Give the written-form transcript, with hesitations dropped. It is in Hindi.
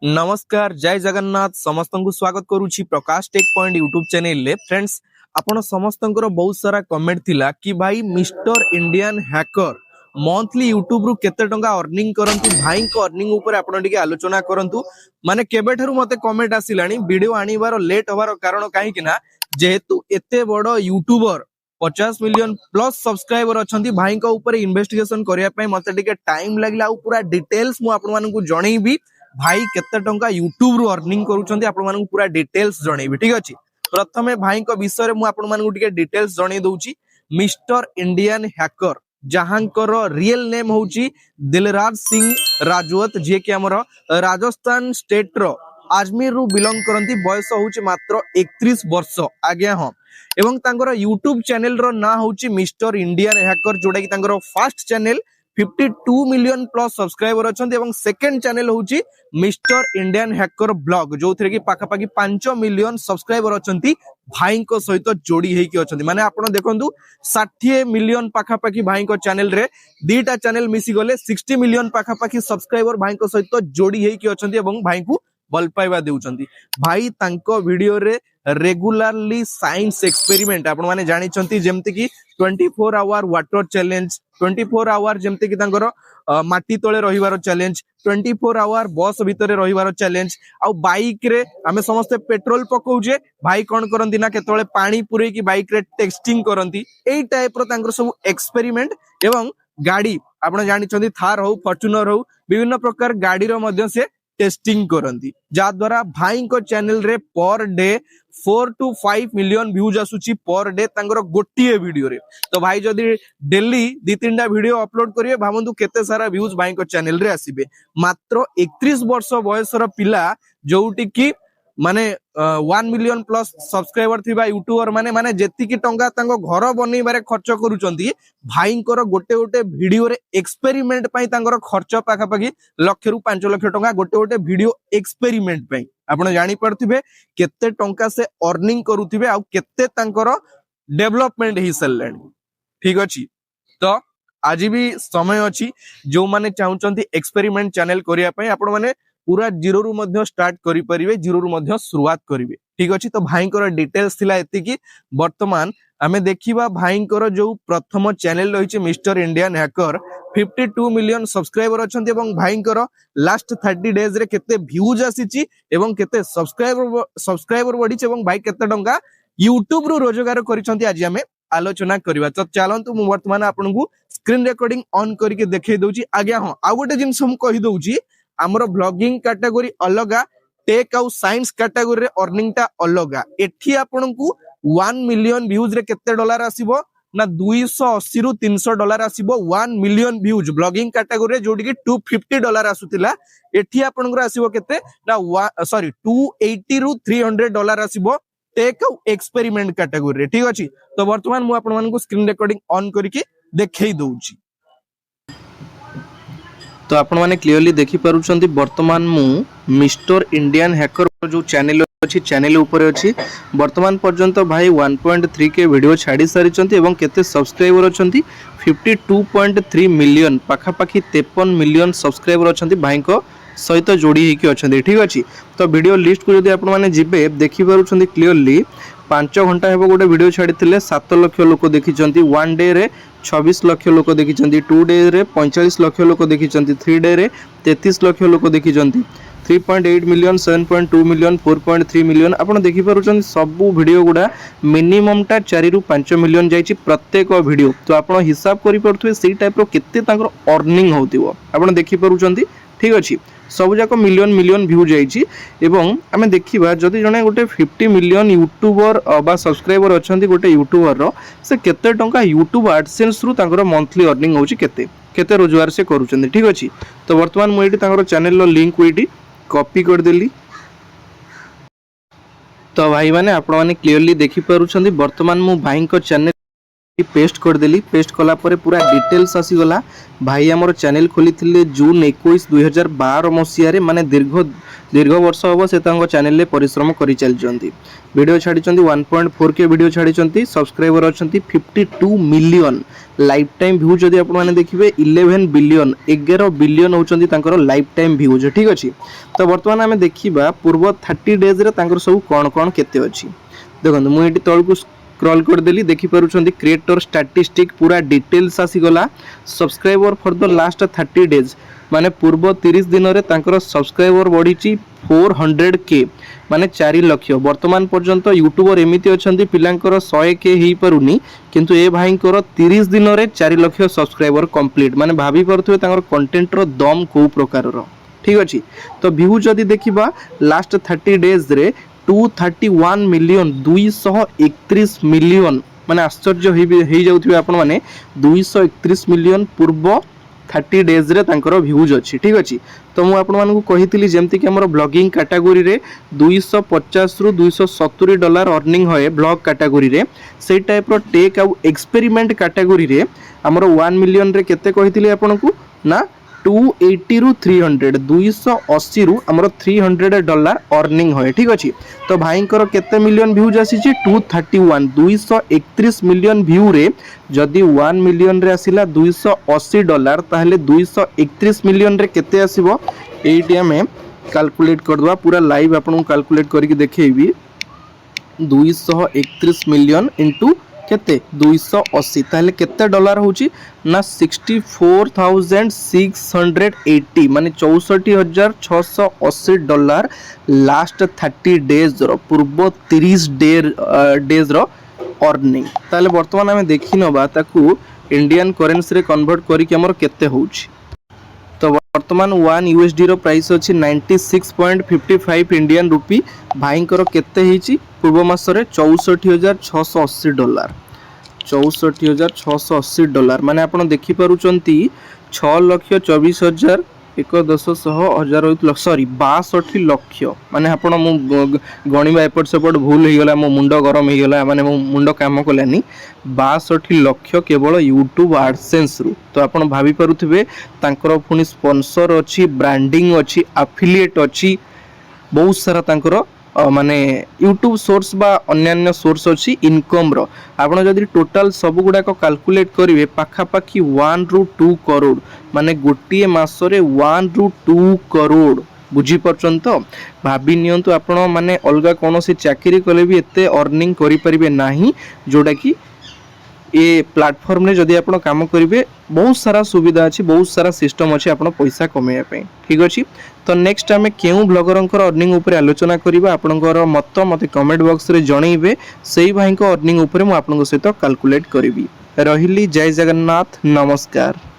नमस्कार जय जगन्नाथ समस्त को स्वागत करुछि प्रकाश टेक पॉइंट यूट्यूब चैनल ले फ्रेंड्स आपण समस्त बहुत सारा कमेंट थिला कि भाई mister Indian hacker monthly YouTube रु केते टंका अर्निंग करंतु भाई को अर्निंग ऊपर आपण टिके आलोचना करंतु माने केबे ठरु मते कमेंट आसिलानी वीडियो आनिबार लेट होबार कारण काहे कि ना जेहेतु एते बड़ यूट्यूबर 50 मिलियन प्लस सब्सक्राइबर अच्छी भाई को ऊपर इन्वेस्टिगेशन करने मत टाइम लगे पूरा डिटेल्स मु आपण मानकु जणैबी भाई केते टंका यूट्यूब रु अर्निंग करूछंती आपण मानकु पूरा डिटेल्स जणैबी ठीक अछि। प्रथमे भाई को विषय रे मु आपण मानकु टिके डिटेल्स जणै दउची। मिस्टर इंडियन हैकर जहांकर रियल नेम होची दिलराज सिंह राजवत जे कि हमर राजस्थान स्टेट रो अजमेर रु बिलोंग करंती बयस होची मात्र 31 वर्ष आज्ञा हां एवं तांकर यूट्यूब चैनल रो ना होची मिस्टर इंडियन हैकर जोडा कि तांकर first channel 52 million plus subscriber अछंती एवं सेकंड चैनल होची मिस्टर इंडियन हैकर ब्लॉग जो थरे कि पाखा पाखी 5 मिलियन सब्सक्राइबर अछंती भाई को सहित जोड़ी हेकी अछंती माने आपण देखंतु 60 मिलियन पाखा पाखी भाई को चैनल रे दीटा चैनल मिसी गले 60 मिलियन पाखा पाखी सब्सक्राइबर भाई को सहित जोड़ी हेकी अछंती एवं भाई को भल पाइबा देउचंती। भाई तांको वीडियो रे रेगुलरली साइंस एक्सपेरिमेंट आपण माने जानि चंती जेमति कि 24 आवर वाटर चैलेंज 24 आवर जेमति कि तांकर माटी तळे रहिवार चैलेंज 24 आवर बस भितरे रहिवार चैलेंज आ बाइक रे आमे समस्त पेट्रोल पकोउजे भाई कोन करंती ना केतळे पानी पुरे कि बाइक रे टेक्स्टिंग करंती एई टाइप रो तांकर सब एक्सपेरिमेंट एवं गाड़ी आपण जानि चंती थार हो फॉर्च्यूनर हो विभिन्न प्रकार गाड़ी रो मध्य से टेस्टिंग करंती जा द्वारा भाई को चैनल रे per day 4 to 5 million views आसुची पर डे तांगर गोटिए वीडियो रे। तो भाई जदी डेली 2-3टा वीडियो अपलोड करिवे भावंतु केते सारा व्यूज भाई को चैनल रे आसीबे। मात्र 31 वर्ष बयसर पिला जोउटी की माने 1 मिलियन प्लस सब्सक्राइबर थिबा यूट्यूबर माने जेति की टंका तांको घर बनेबारे खर्च करूचंती भाईंकर गोटे गोटे वीडियो रे एक्सपेरिमेंट पई तांकर खर्च पाखा पाखी लाख रु 5 लाख टंका गोटे गोटे वीडियो एक्सपेरिमेंट पई आपण जानि परथिबे केते टंका से अर्निंग करूथिबे आ केते तांकर डेवलपमेंट हि सल्लेनी ठीक अछि। तो आज भी समय अछि जो माने चाहुचंती एक्सपेरिमेंट चैनल करिया पई आपण माने पूरा जीरो रु मध्य स्टार्ट करि परिबे जीरो रु मध्य शुरुआत करिवे ठीक अछि। तो भाईंकर डिटेल्स थिला एति कि वर्तमान आमे देखिबा भाईंकर जो प्रथम चैनल रहिचे Mister Indian Hacker 52 million subscriber अछंती एवं भाईंकर लास्ट 30 डेज रे केते व्यूज आसीची एवं केते सब्सक्राइबर बढ़िचे एवं भाई केते टंका यूट्यूब रु रोजगार करिसंती आज आमे आलोचना करिवा। तो चलंतु मु वर्तमान आपनकु स्क्रीन रिकॉर्डिंग ऑन करके देखै दउची आज्ञा हां आ गोटे जिंस हम कहि दउची हमरो ब्लॉगिंग कैटेगरी अलगा टेक आउ साइंस कैटेगरी रे अर्निंग ता अलगा एठी आपनकु 1 मिलियन व्यूज रे केते डॉलर आसीबो ना 280 रु 300 डॉलर आसीबो 1 मिलियन व्यूज ब्लॉगिंग कैटेगरी रे जोडी कि $250 आसुतिला एठी आपनकर आसीबो केते ना 280 रु 300 डॉलर आसीबो टेक आउ एक्सपेरिमेंट कैटेगरी रे ठीक अछि। तो वर्तमान मु आपन मानकु स्क्रीन रिकॉर्डिंग ऑन करके देखै दउची। तो आपण माने क्लियरली देखि पारुछंती वर्तमान मु मिस्टर इंडियन हैकर जो चैनल अछि चैनल ऊपर अछि वर्तमान पर्यंत भाई 1.3 के वीडियो छाड़ी सारिचंती एवं केते सब्सक्राइबर अछंती 52.3 मिलियन पाखा पाखी 53 मिलियन सब्सक्राइबर अछंती भाई को सहित जोड़ी हेकी अछंती ठीक अछि। तो वीडियो लिस्ट को जदी आपण माने जिबे देखि पारुछंती क्लियरली 5 घंटा हेबो गोटे वीडियो छाड़ी थिले 7 लाख लोक देखिचंती 1 डे रे 26 लाख लोक देखिचंती 2 डे रे 45 लाख लोक देखिचंती 3 डे रे 33 लाख लोक देखिचंती 3.8 मिलियन 7.2 मिलियन 4.3 मिलियन आपण देखि पारुछन सब वीडियो गुडा मिनिमम टा 4 रु 5 मिलियन जाईची प्रत्येक वीडियो। तो आपण हिसाब करि परथुवे सेही टाइप रो केते तांकर अर्निंग होतिबो आपण देखि पारुछंती ठीक अछि। सब जाक मिलियन मिलियन व्यू जाईची एवं आमे देखिबा जदि जने गोटे 50 मिलियन यूट्यूबर बा सब्सक्राइबर अछंती गोटे यूट्यूबर रो से केते टंका यूट्यूब एडसेंस रु तांकर मंथली अर्निंग होची केते केते रोजगार से करूचंती ठीक अछि। तो वर्तमान मु एटी तांकर चैनल रो लिंक एटी कॉपी कर देली। तो भाई माने आपण माने क्लियरली देखि पारुछंती वर्तमान मु भाई को चैनल पेस्ट करदेली पेस्ट कलापर पूरा डिटेल्स आसीगला भाई आमर चैनल खोली जून 21 2012 मसीह माने दीर्घ वर्ष हम से चैनल परिश्रम कर चलती वीडियो छाड़ी 1.4K वीडियो छाड़ी सब्सक्राइबर अच्छा 52 मिलियन लाइफ टाइम भ्यू जदि आपने देखिए 11 बिलियन 11 बिलियन होती लाइफ टाइम भ्यूज ठीक अच्छे। तो बर्तमान आम देखा पूर्व 30 डेज सब कौन कौन केते अच्छी देखो मुझे तौक स्क्रॉल करदेली देखिपुं क्रिएटर स्टैटिस्टिक पूरा डिटेल्स आसीगला subscriber for the last 30 days माने पूर्व 30 दिन में सब्सक्राइबर बढ़ी 400K माने 4 लाख वर्तमान पर्यंत यूट्यूबर एमती अच्छा पिलांकर 100K हो पारुनी किंतु ए भाईंकर 30 दिन में 4 लाख सब्सक्राइबर कंप्लीट माने भाभी पारुथिबे तांकर कंटेंट रो दम को प्रकार ठीक अच्छे। तो व्यू जदि देखिबा लास्ट 30 डेज रे 231 मिलियन 231 मिलियन माने आश्चर्य हो जाउथिबे आपण माने 231 मिलियन पूर्व 30 डेज रे तांकर व्यूज अच्छी ठीक अच्छे। तो मुझे आपण मानकु कहितली जेमति कि हमर ब्लॉगिंग कैटेगरी रे 250 रु $270 अर्निंग होए ब्लॉग कैटेगरी रे से टाइप रो टेक आउ एक्सपेरिमेंट कैटेगरी रे हमर 1 मिलियन रे केते कहितली आपनकु ना 280 रु 300 280 रु हमर $300 अर्निंग होए ठीक अच्छे। तो भाईंकर केते मिलियन व्यूज आसी 231 231 मिलियन व्यू रे जदि 1 मिलियन रे आसिला $280 ताहले 231 मिलियन रे केते आसीबो एटी हमें कैलकुलेट करदवा पूरा लाइव आपन कैलकुलेट करके देखैबी 231 मिलियन इंटू केते 280 ताहले केते डॉलर होची ना 64,680 माने 64,680 लास्ट 30 डेज रो पूर्व 30 डेज रो अर्निंग ताहले वर्तमान हमें देखि नबा ताकू इंडियन करेंसी रे कन्वर्ट करी के हमर केते होची। तो वर्तमान 1 USD रो प्राइस अच्छी 96.55 इंडियन रुपी भाईंकर केते हिची पूर्व मास रे $64,680 $64,680 माने आपण देखि पारुचंती 6,24,000 सॉरी 62 लक्ष माने आपण मु गणिबा एपट सेपट भूल हो गला मो मुंड गरम हो गला माने मो मुंड काम कलानी 62 लक्ष केवल यूट्यूब एडसेंस रु। तो आपण भाभी पारुथिबे तांकर पुनी स्पॉन्सर अच्छी ब्रांडिंग अच्छी एफिलिएट अच्छी बहुत सारा तांकर माने यूट्यूब सोर्स बा अन्य सोर्स अच्छी इनकम रो आपण जदि टोटल सब गुडा को कैलकुलेट करिवे पाखापाखी 1 रु 2 करोड़ माने गोटिए मासरे 1 रु 2 करोड़ बुझी परछन। तो भाभी नियंतु आपण माने अलगा कोनोसी चाकरी कले भी एते अर्निंग करि परिबे नाही जोडा कि ए प्लेटफॉर्म रे जदि आपण काम करिवे बहुत सारा सुविधा अच्छी बहुत सारा सिस्टम अच्छी आपण पैसा कमेया पे ठीक अच्छे। तो नेक्स्ट आम केउ ब्लॉगरंकर अर्निंग उपर आलोचना करिबा आपनकर मत मते कमेंट बॉक्स रे जणैबे सेही भाई को अर्निंग उपर मु आपनक सहित कैलकुलेट करिवि। रहिली जय जगन्नाथ नमस्कार।